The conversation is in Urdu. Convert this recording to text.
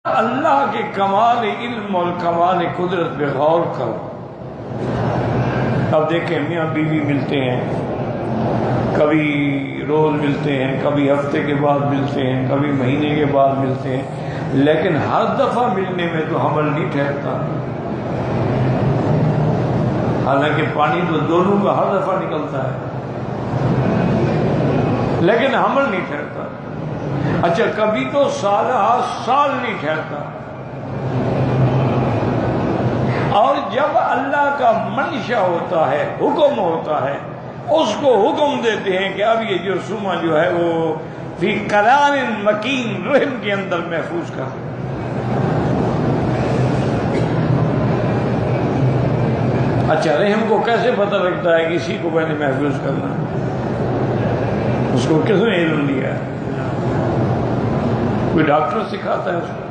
اللہ کے کمال علم اور کمال قدرت پہ غور کرو۔ اب دیکھیں میاں بیوی ملتے ہیں، کبھی روز ملتے ہیں، کبھی ہفتے کے بعد ملتے ہیں، کبھی مہینے کے بعد ملتے ہیں، لیکن ہر دفعہ ملنے میں تو حمل نہیں ٹھہرتا۔ حالانکہ پانی تو دونوں کا ہر دفعہ نکلتا ہے، لیکن حمل نہیں ٹھہرتا۔ اچھا کبھی تو سال نہیں ٹھہرتا، اور جب اللہ کا منشا ہوتا ہے، حکم ہوتا ہے، اس کو حکم دیتے ہیں کہ اب یہ جرثومہ جو ہے وہ فی قرار مکین رحم کے اندر محفوظ کر۔ اچھا رحم کو کیسے پتہ لگتا ہے کسی کو میں نے محفوظ کرنا؟ اس کو کس نے علم دیا ہے؟ کوئی ڈاکٹر سکھاتا ہے اس کو؟